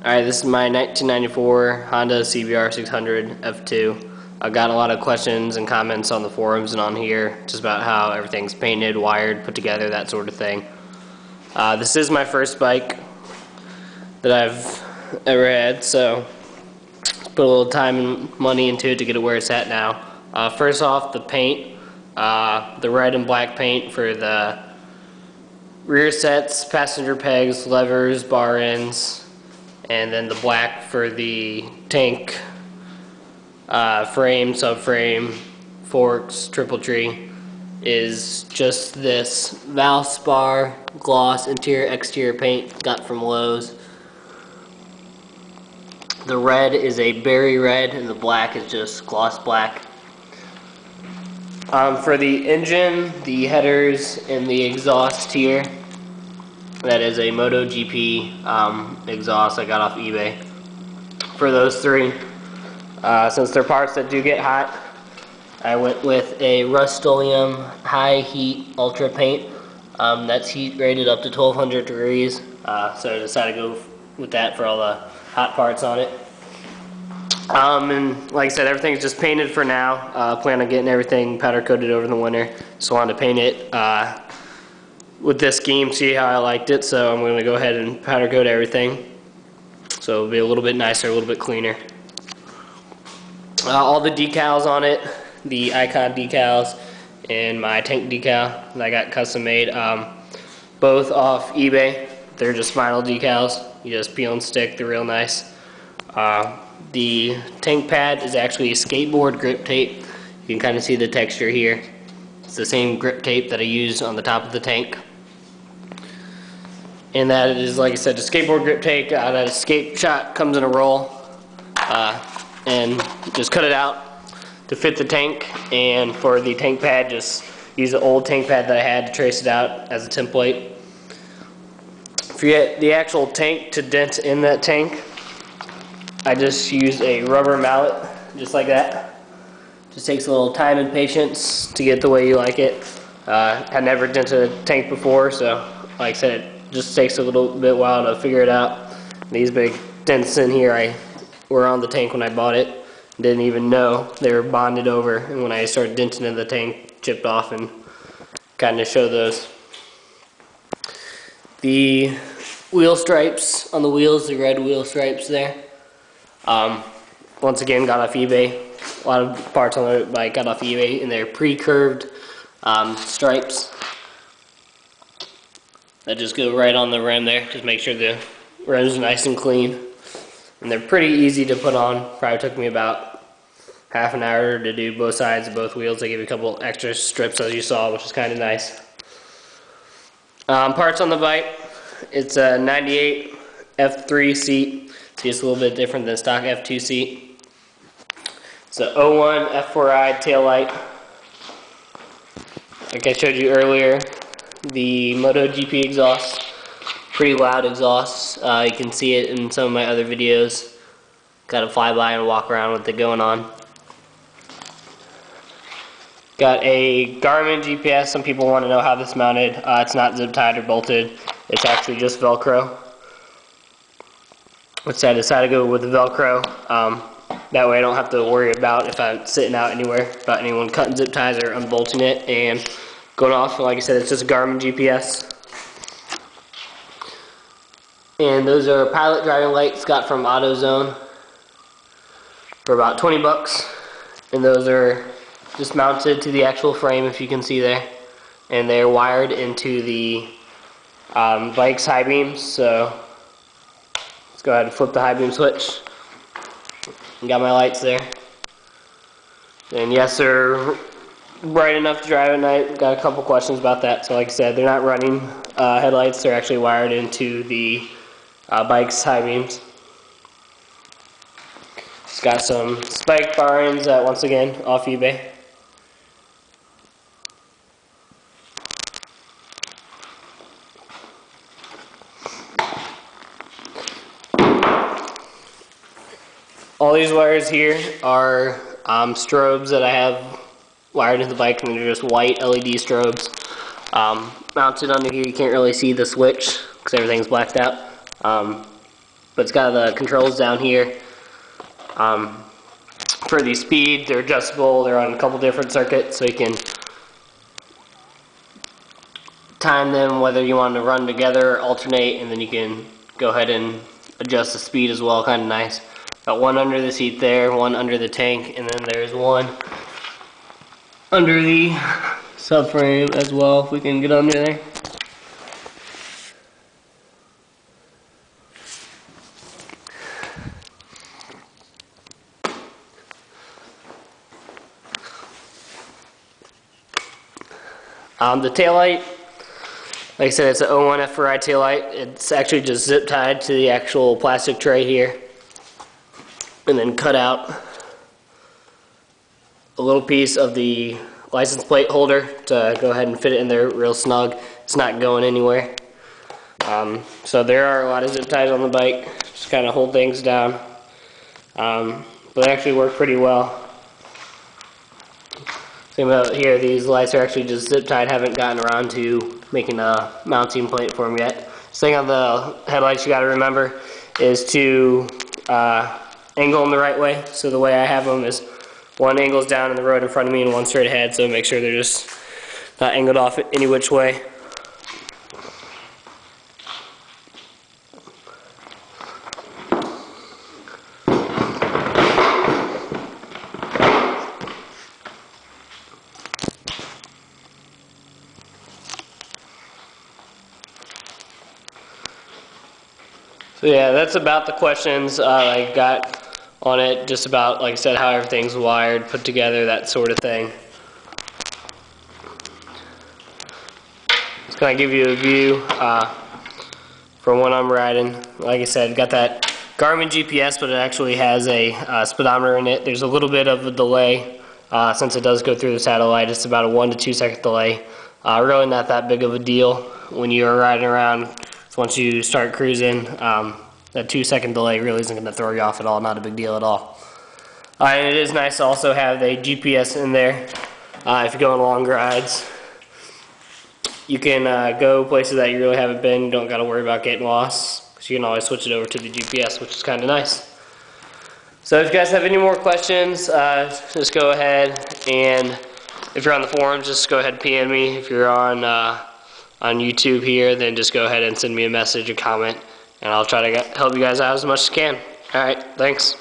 Alright, this is my 1994 Honda CBR 600 F2. I got a lot of questions and comments on the forums and on here just about how everything's painted, wired, put together, that sort of thing. This is my first bike that I've ever had, so put a little time and money into it to get it where it's at now. First off, the paint, the red and black paint for the rear sets, passenger pegs, levers, bar ends, and then the black for the tank, frame, subframe, forks, triple tree is just this Valspar gloss interior exterior paint got from Lowe's. The red is a berry red and the black is just gloss black. For the engine, the headers, and the exhaust here, that is a MotoGP exhaust I got off eBay. For those three, since they're parts that do get hot, I went with a Rust-Oleum high heat ultra paint. That's heat rated up to 1200 degrees, so I decided to go with that for all the hot parts on it. And like I said, everything's just painted for now. Plan on getting everything powder coated over the winter, so I wanted to paint it with this scheme, see how I liked it, so I'm going to go ahead and powder coat everything so it'll be a little bit nicer, a little bit cleaner. All the decals on it, the Icon decals and my tank decal that I got custom made, both off eBay. They're just vinyl decals, you just peel and stick, they're real nice. The tank pad is actually a skateboard grip tape. You can kind of see the texture here. It's the same grip tape that I used on the top of the tank. And that is, like I said, the skateboard grip tape out of a skate shop, comes in a roll. And just cut it out to fit the tank. And for the tank pad, just use the old tank pad that I had to trace it out as a template. For the actual tank to dent in that tank, I just used a rubber mallet, just like that. Just takes a little time and patience to get the way you like it. I never dented a tank before, so like I said, it just takes a little bit while to figure it out. These big dents in here were on the tank when I bought it. Didn't even know they were bonded over, and when I started denting in the tank, chipped off and kind of show those. The wheel stripes on the wheels, the red wheel stripes there. Once again, got off eBay. A lot of parts on the bike got off eBay, and they're pre-curved stripes that just go right on the rim there. Just make sure the rim's nice and clean. And they're pretty easy to put on. Probably took me about half an hour to do both sides of both wheels. They give you a couple extra strips, as you saw, which is kind of nice. Parts on the bike. It's a 98 F3 seat. See, it's a little bit different than stock F2 seat. It's a 01 F4i taillight. Like I showed you earlier, the MotoGP exhaust, pretty loud exhaust. You can see it in some of my other videos. Got to fly by and walk around with it going on. Got a Garmin GPS. Some people want to know how this is mounted. It's not zip tied or bolted. It's actually just Velcro. Which I decided to go with the Velcro. That way I don't have to worry about, if I'm sitting out anywhere, about anyone cutting zip ties or unbolting it and going off. Like I said, it's just a Garmin GPS. And those are pilot driving lights got from AutoZone for about 20 bucks. And those are just mounted to the actual frame, if you can see there. And they're wired into the bike's high beams. So let's go ahead and flip the high beam switch. Got my lights there. And yes, they're bright enough to drive at night. Got a couple questions about that. So like I said, they're not running headlights. They're actually wired into the bike's high beams. It's got some spiked bar ends that, once again, off eBay. All these wires here are strobes that I have wired into the bike, and they're just white LED strobes. Mounted under here, you can't really see the switch because everything's blacked out. but it's got the controls down here. For the speed, they're adjustable. They're on a couple different circuits, so you can time them whether you want to run together or alternate, and then you can go ahead and adjust the speed as well. Kind of nice. Got one under the seat there, one under the tank, and then there's one under the subframe as well, if we can get under there. The taillight, like I said, it's an 01 F4i taillight. It's actually just zip tied to the actual plastic tray here, and then cut out a little piece of the license plate holder to go ahead and fit it in there real snug. It's not going anywhere. So there are a lot of zip ties on the bike, just kind of hold things down. But they actually work pretty well. Thing about here, these lights are actually just zip tied. Haven't gotten around to making a mounting plate for them yet. This thing on the headlights you got to remember is to angle them the right way. So the way I have them is one angles down in the road in front of me and one straight ahead, so make sure they're just not angled off any which way. So yeah, that's about the questions I got on it, just about, like I said, how everything's wired, put together, that sort of thing. Just kind of give you a view from when I'm riding. Like I said, got that Garmin GPS, but it actually has a speedometer in it. There's a little bit of a delay since it does go through the satellite. It's about a 1 to 2 second delay. Really not that big of a deal when you're riding around. Once you start cruising, that 2 second delay really isn't going to throw you off at all. Not a big deal at all. And it is nice to also have a GPS in there if you go on long rides. You can go places that you really haven't been. You don't got to worry about getting lost, because you can always switch it over to the GPS, which is kind of nice. So if you guys have any more questions, just go ahead, and if you're on the forums, just go ahead and PM me. If you're on YouTube here, then just go ahead and send me a message, a comment, and I'll try to help you guys out as much as I can. Alright, thanks.